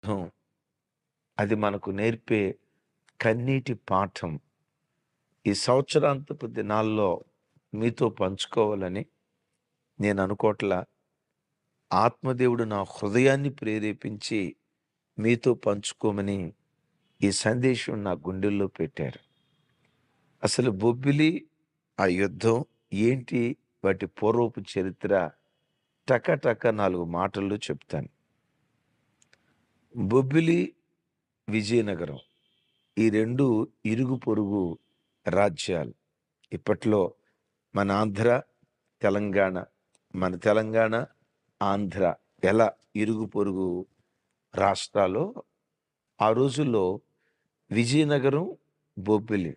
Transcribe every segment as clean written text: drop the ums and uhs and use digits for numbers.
యుద్ధం అది మనకు నేర్పే కన్నీటి పాఠం. ఈ సంవత్సరాంతపు దినాల్లో మీతో పంచుకోవాలని నేను అనుకోవట్లా. ఆత్మదేవుడు నా హృదయాన్ని ప్రేరేపించి మీతో పంచుకోమని ఈ సందేశం నా గుండెల్లో పెట్టారు. అసలు బొబ్బిలి, ఆ యుద్ధం ఏంటి, వాటి పూర్వపు చరిత్ర టక 4 మాటల్లో చెప్తాను. బొబ్బిలి, విజయనగరం ఈ 2 ఇరుగు పొరుగు రాజ్యాలు. ఇప్పట్లో మన ఆంధ్ర, తెలంగాణ, మన తెలంగాణ, ఆంధ్ర ఎలా ఇరుగు పొరుగు రాష్ట్రాలో ఆ రోజుల్లో విజయనగరం, బొబ్బిలి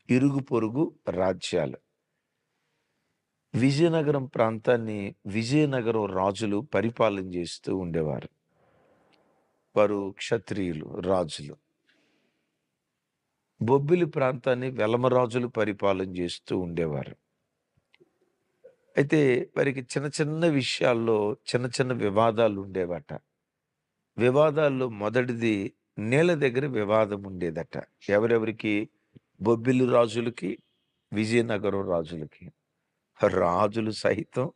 ఇరుగు పొరుగు రాజ్యాలు. విజయనగరం ప్రాంతాన్ని విజయనగరం రాజులు పరిపాలన చేస్తూ ఉండేవారు. వారు క్షత్రియులు, రాజులు. బొబ్బిలి ప్రాంతాన్ని వెలమరాజులు పరిపాలన చేస్తూ ఉండేవారు. అయితే వారికి చిన్న చిన్న విషయాల్లో చిన్న వివాదాలు ఉండేవట. వివాదాల్లో మొదటిది నీళ్ళ దగ్గర వివాదం ఉండేదట. ఎవరెవరికి? బొబ్బిలి రాజులకి, విజయనగరం రాజులకి. రాజులు సైతం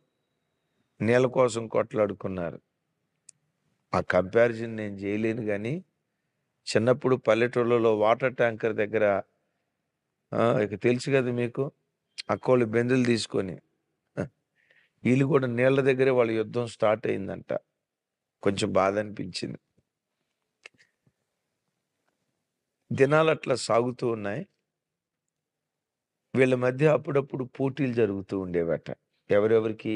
నీళ్ళ కోసం కొట్లాడుకున్నారు. ఆ కంపారిజన్ నేను చేయలేను గాని, చిన్నప్పుడు పల్లెటూళ్ళలో వాటర్ ట్యాంకర్ దగ్గర ఇక తెలుసు కదా మీకు, అక్కోళ్ళు బెందులు తీసుకొని వీళ్ళు కూడా నీళ్ళ దగ్గరే వాళ్ళ యుద్ధం స్టార్ట్ అయిందంట. కొంచెం బాధ అనిపించింది. దినాలు అట్లా సాగుతూ ఉన్నాయి. వీళ్ళ మధ్య అప్పుడప్పుడు పోటీలు జరుగుతూ ఉండేవట. ఎవరెవరికి?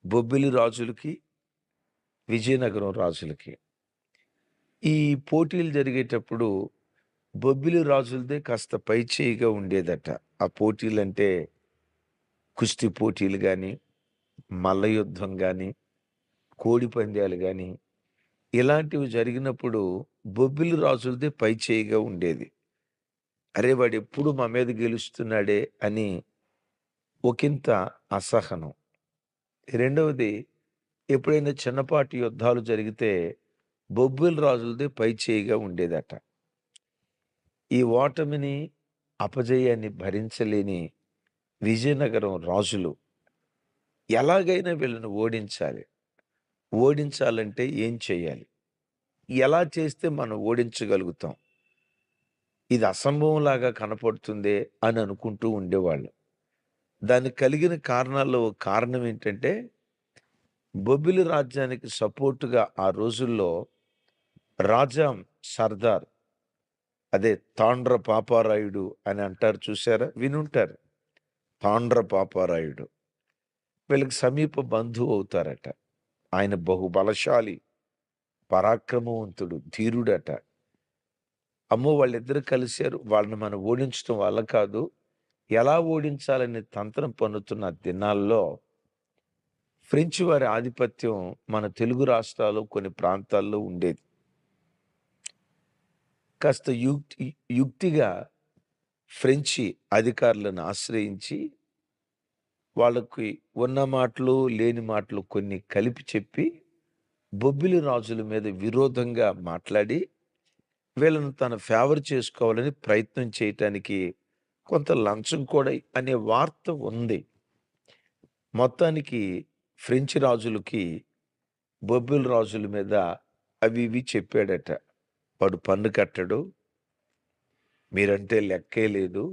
బొబ్బిలి రాజులకి, విజయనగరం రాజులకి. ఈ పోటీలు జరిగేటప్పుడు బొబ్బిలి రాజులదే కాస్త పైచేయిగా ఉండేదట. ఆ పోటీలంటే కుస్తీ పోటీలు గాని, మల్ల యుద్ధం గాని, కోడి పందాలు గాని ఇలాంటివి జరిగినప్పుడు బొబ్బిలి రాజులదే పైచేయిగా ఉండేది. అరే! వాడెప్పుడు మా మీద గెలుస్తున్నాడే అని ఒకింత అసహనం. రెండవది, ఎప్పుడైనా చిన్నపాటి యుద్ధాలు జరిగితే బొబ్బిలి రాజులదే పైచేయిగా ఉండేదట. ఈ ఓటమిని, అపజయాన్ని భరించలేని విజయనగరం రాజులు ఎలాగైనా వీళ్ళని ఓడించాలి. ఓడించాలంటే ఏం చేయాలి? ఎలా చేస్తే మనం ఓడించగలుగుతాం? ఇది అసంభవంలాగా కనపడుతుందే అని అనుకుంటూ ఉండేవాళ్ళు. దానికి కలిగిన కారణాల్లో ఒక కారణం ఏంటంటే, బొబ్బిలి రాజ్యానికి సపోర్ట్‌గా ఆ రోజుల్లో రాజాం సర్దార్, అదే తాండ్ర పాపారాయుడు అని అంటారు చూసారా? వినుంటారు. తాండ్ర పాపారాయుడు వీళ్ళకి సమీప బంధువు అవుతారట. ఆయన బహుబలశాలి, పరాక్రమవంతుడు, ధీరుడట. అమ్మో! వాళ్ళిద్దరూ కలిసారు. వాళ్ళని మనం ఓడించడం వల్ల కాదు. ఎలా ఓడించాలనే తంత్రం పన్నుతున్న దినాల్లో ఫ్రెంచ్ వారి ఆధిపత్యం మన తెలుగు రాష్ట్రాలు కొన్ని ప్రాంతాల్లో ఉండేది. కాస్త యుక్తిగా ఫ్రెంచి అధికారులను ఆశ్రయించి వాళ్ళకి ఉన్న మాటలు, లేని మాటలు కొన్ని కలిపి చెప్పి బొబ్బిలి రాజుల మీద విరోధంగా మాట్లాడి వీళ్ళను తన ఫేవర్ చేసుకోవాలని ప్రయత్నం చేయటానికి కొంత లంచం కూడా అనే వార్త ఉంది. మొత్తానికి ఫ్రెంచ్ రాజులకి బొబ్బిలి రాజుల మీద అవి ఇవి చెప్పాడట. వాడు పన్ను కట్టడు, మీరంటే లెక్కే లేదు,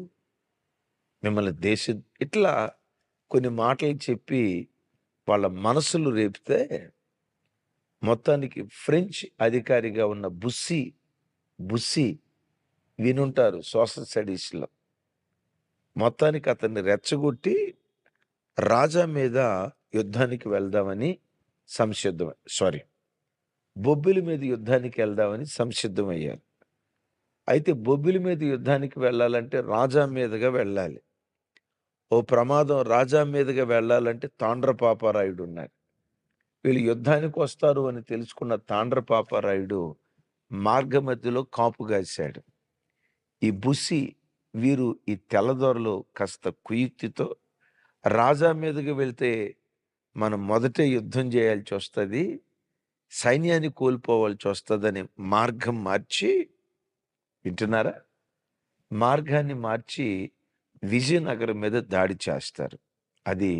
మిమ్మల్ని ఇట్లా కొన్ని మాటలు చెప్పి వాళ్ళ మనసులు రేపితే మొత్తానికి ఫ్రెంచ్ అధికారిగా ఉన్న బుస్సీ వినుంటారు సోషల్ స్టడీస్‌లో. మొత్తానికి అతన్ని రెచ్చగొట్టి రాజా మీద యుద్ధానికి వెళ్దామని బొబ్బిలి మీద యుద్ధానికి వెళ్దామని సంసిద్ధమయ్యారు. అయితే బొబ్బిలి మీద యుద్ధానికి వెళ్ళాలంటే రాజా మీదుగా వెళ్ళాలి. ఓ ప్రమాదం, రాజా మీదుగా వెళ్ళాలంటే తాండ్ర పాపారాయుడు ఉన్నారు. వీళ్ళు యుద్ధానికి వస్తారు అని తెలుసుకున్న తాండ్ర పాపారాయుడు మార్గమధ్యలో కాపు కాశాడు. ఈ బుస్సీ వీరు ఈ తెల్లదొరలు కాస్త కుయుక్తితో రాజా మీదకి వెళ్తే మనం మొదటే యుద్ధం చేయాల్సి వస్తది. సైన్యాన్ని కోల్పోవాల్సి వస్తుందని మార్గం మార్చి, వింటున్నారా, మార్గాన్ని మార్చి విజయనగరం మీద దాడి చేస్తారు. అది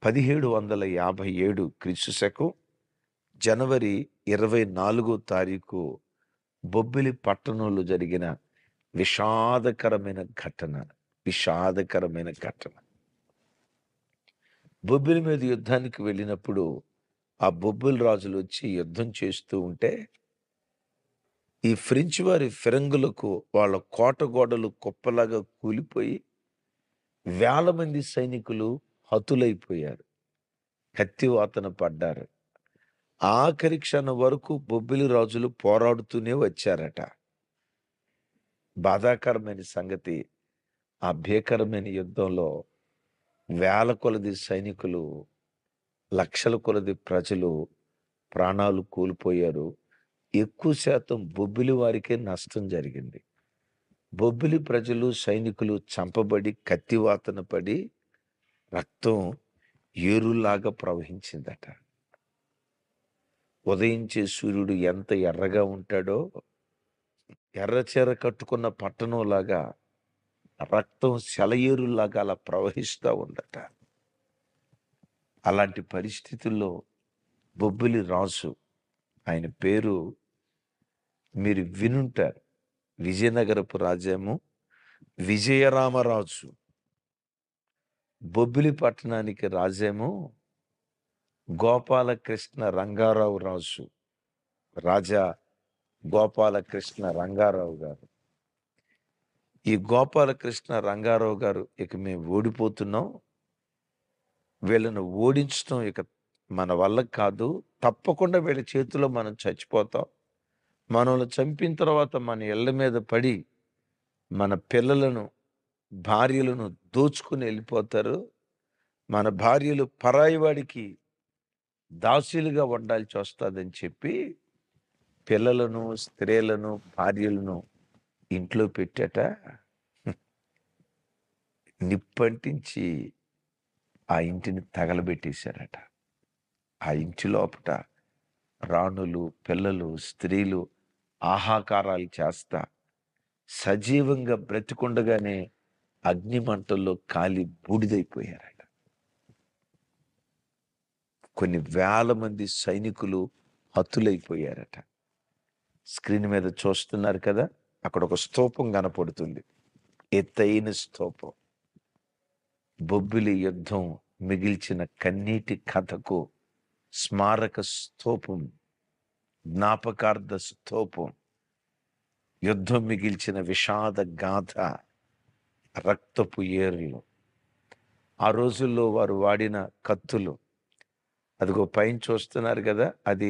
1757 క్రీస్తు శకం జనవరి 24 తారీఖు బొబ్బిలి పట్టణంలో జరిగిన విషాదకరమైన ఘటన. విషాదకరమైన ఘటన. బొబ్బిలి మీద యుద్ధానికి వెళ్ళినప్పుడు ఆ బొబ్బిలి రాజులు వచ్చి యుద్ధం చేస్తూ ఉంటే, ఈ ఫ్రెంచ్ వారి ఫిరంగులకు వాళ్ళ కోట గోడలు కుప్పలాగా కూలిపోయి వేల మంది సైనికులు హతులైపోయారు, కత్తివాతన పడ్డారు. ఆఖరి క్షణం వరకు బొబ్బిలి రాజులు పోరాడుతూనే వచ్చారట. బాధాకరమైన సంగతి, ఆ భీకరమైన యుద్ధంలో వేల కొలది సైనికులు, లక్షల కొలది ప్రజలు ప్రాణాలు కోల్పోయారు. ఎక్కువ శాతం బొబ్బిలి వారికే నష్టం జరిగింది. బొబ్బిలి ప్రజలు, సైనికులు చంపబడి కత్తివాతన పడి రక్తం ఏరులాగా ప్రవహించిందట. ఉదయించే సూర్యుడు ఎంత ఎర్రగా ఉంటాడో, ఎర్రచీర కట్టుకున్న పట్టణంలాగా రక్తం సెలయేరులాగా అలా ప్రవహిస్తూ ఉందట. అలాంటి పరిస్థితుల్లో బొబ్బిలి రాజు, ఆయన పేరు మీరు వినుంటారు, విజయనగరపు రాజేమో విజయరామరాజు. బొబ్బిలి పట్టణానికి రాజేమో గోపాలకృష్ణ రంగారావు రాజు. రాజా గోపాలకృష్ణ రంగారావు గారు. ఈ గోపాలకృష్ణ రంగారావు గారు, ఇక మేము ఓడిపోతున్నాం, వీళ్ళను ఓడించడం ఇక మన వల్ల కాదు, తప్పకుండా వీళ్ళ చేతిలో మనం చచ్చిపోతాం, మనల్ని చంపిన తర్వాత మన ఇళ్ళ మీద పడి మన పిల్లలను, భార్యలను దోచుకుని వెళ్ళిపోతారు, మన భార్యలు పరాయివాడికి దాసులుగా ఉండాల్సి వస్తుందని చెప్పి పిల్లలను, స్త్రీలను, భార్యలను ఇంట్లో పెట్టాట. నిప్పంటించి ఆ ఇంటిని తగలబెట్టేశారట. ఆ ఇంటి లోపట రాణులు, పిల్లలు, స్త్రీలు ఆహాకారాలు చేస్తా సజీవంగా బ్రతికుండగానే అగ్నిమంటల్లో కాలి బూడిదైపోయారట. కొన్ని వేల మంది సైనికులు హతులైపోయారట. స్క్రీన్ మీద చూస్తున్నారు కదా, అక్కడ ఒక స్తూపం కనపడుతుంది, ఎత్తైన స్తూపం. బొబ్బిలి యుద్ధం మిగిల్చిన కన్నీటి కథకు స్మారక స్తూపం, జ్ఞాపకార్థ స్తూపం, యుద్ధం మిగిల్చిన విషాద గాథ, రక్తపు ఏర్లు. ఆ రోజుల్లో వారు వాడిన కత్తులు, అదిగో పైన చూస్తున్నారు కదా, అది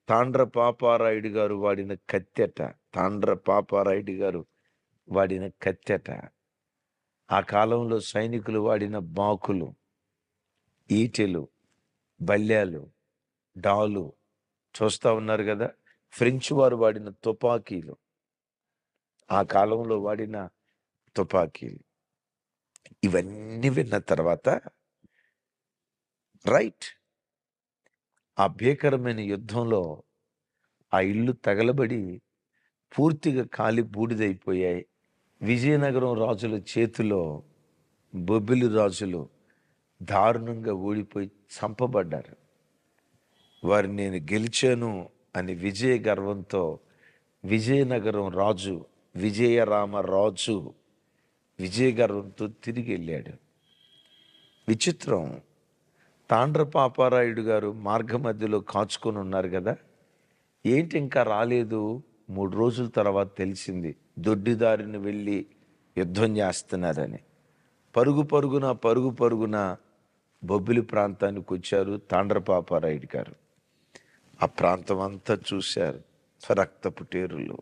తాండ్ర పాపారాయుడు గారు వాడిన కత్తెట. తాండ్ర పాపారాయుడు గారు వాడిన కత్తెట. ఆ కాలంలో సైనికులు వాడిన బాకులు, ఈటెలు, బల్యాలు, డాలు చూస్తూ ఉన్నారు కదా. ఫ్రెంచ్ వారు వాడిన తుపాకీలు, ఆ కాలంలో వాడిన తుపాకీలు. ఇవన్నీ విన్న తర్వాత రైట్, ఆ భీకరమైన యుద్ధంలో ఆ ఇల్లు తగలబడి పూర్తిగా కాలి బూడిదైపోయాయి. విజయనగరం రాజుల చేతిలో బొబ్బిలి రాజులు దారుణంగా ఓడిపోయి చంపబడ్డారు. వారు నేను గెలిచాను అని విజయ గర్వంతో విజయనగరం రాజు విజయరామరాజు విజయ గర్వంతో తిరిగి వెళ్ళాడు. విచిత్రం, తాండ్ర పాపారాయుడు గారు మార్గ మధ్యలో కాచుకొని ఉన్నారు కదా, ఏంటి ఇంకా రాలేదు. 3 రోజుల తర్వాత తెలిసింది దొడ్డిదారిని వెళ్ళి యుద్ధం చేస్తున్నారని. పరుగు పరుగున బొబ్బిలి ప్రాంతానికి వచ్చారు తాండ్ర పాపారాయుడు గారు. ఆ ప్రాంతం అంతా చూశారు. రక్తపు టేరులు,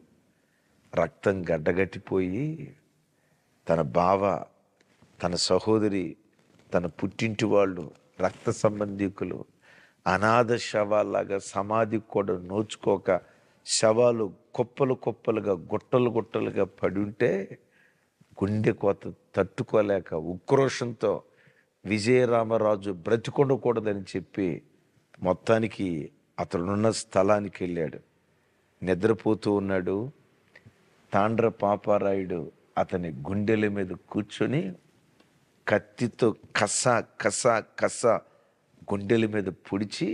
రక్తం గడ్డగట్టిపోయి తన బావ, తన సహోదరి, తన పుట్టింటి వాళ్ళు, రక్త సంబంధికులు అనాథ శవాల్లాగా సమాధి కూడా నోచుకోక శవాలు కుప్పలు కుప్పలుగా, గుట్టలు గుట్టలుగా పడి ఉంటే గుండె కోత తట్టుకోలేక ఉక్రోషంతో విజయరామరాజు బ్రతికొండకూడదని చెప్పి మొత్తానికి అతనున్న స్థలానికి వెళ్ళాడు. నిద్రపోతూ ఉన్నాడు. తాండ్ర పాపారాయుడు అతని గుండెల మీద కూర్చొని కత్తితో కస కస కస గుండెల మీద పొడిచి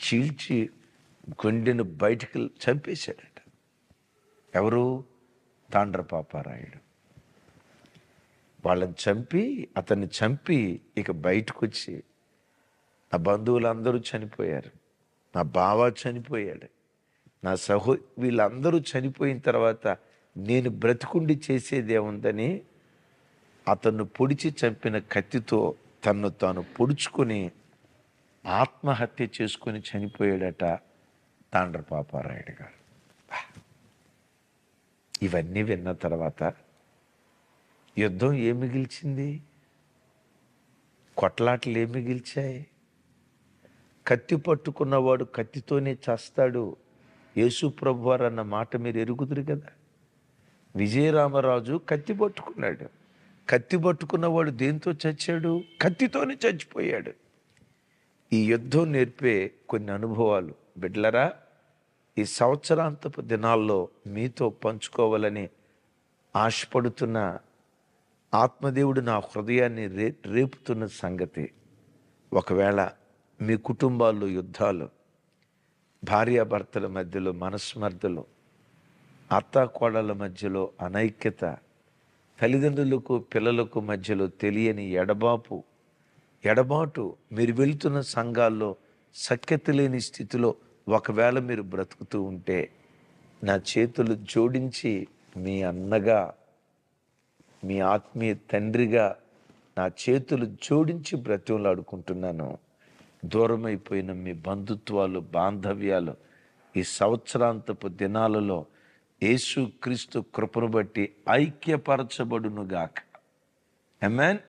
చీల్చి గుండెను బయటికి చంపేశాడట. ఎవరు? తాండ్ర పాపారాయుడు. వాళ్ళని చంపి, అతన్ని చంపి ఇక బయటకు వచ్చి, నా బంధువులందరూ చనిపోయారు, నా బావ చనిపోయాడు, నా వీళ్ళందరూ చనిపోయిన తర్వాత నేను బ్రతికుండి చేసేదేముందని అతన్ని పొడిచి చంపిన కత్తితో తన్ను తాను పొడుచుకొని ఆత్మహత్య చేసుకొని చనిపోయాడట తాండ్ర పాపారాయుడు గారు. ఇవన్నీ విన్న తర్వాత యుద్ధం ఏం మిగిల్చింది? కొట్లాటలు ఏం మిగిల్చాయి? కత్తి పట్టుకున్నవాడు కత్తితోనే చేస్తాడు, యేసు ప్రభువారు అన్న మాట మీరు ఎరుగుదురు కదా. విజయరామరాజు కత్తి పట్టుకున్నాడు. కత్తి పట్టుకున్నవాడు దేంతో చచ్చాడు? కత్తితోనే చచ్చిపోయాడు. ఈ యుద్ధం నేర్పే కొన్ని అనుభవాలు బిడ్డలరా ఈ సంవత్సరాంతపు దినాల్లో మీతో పంచుకోవాలని ఆశపడుతున్న ఆత్మదేవుడు నా హృదయాన్ని రేపుతున్న సంగతి. ఒకవేళ మీ కుటుంబాల్లో యుద్ధాలు, భార్యాభర్తల మధ్యలో మనస్మర్ధలు, అత్తాకోడళ్ళ మధ్యలో అనైక్యత, తల్లిదండ్రులకు పిల్లలకు మధ్యలో తెలియని ఎడబాటు, మీరు వెళ్తున్న సంఘాల్లో సఖ్యత లేని స్థితిలో ఒకవేళ మీరు బ్రతుకుతూ ఉంటే, నా చేతులు జోడించి మీ అన్నగా, మీ ఆత్మీయ తండ్రిగా నా చేతులు జోడించి బ్రతిమలాడుకుంటున్నాను. దూరమైపోయిన మీ బంధుత్వాలు, బాంధవ్యాలు ఈ సంవత్సరాంతపు దినాలలో యేసుక్రీస్తు కృపను బట్టి ఐక్యపరచబడునుగాక. ఆమేన్.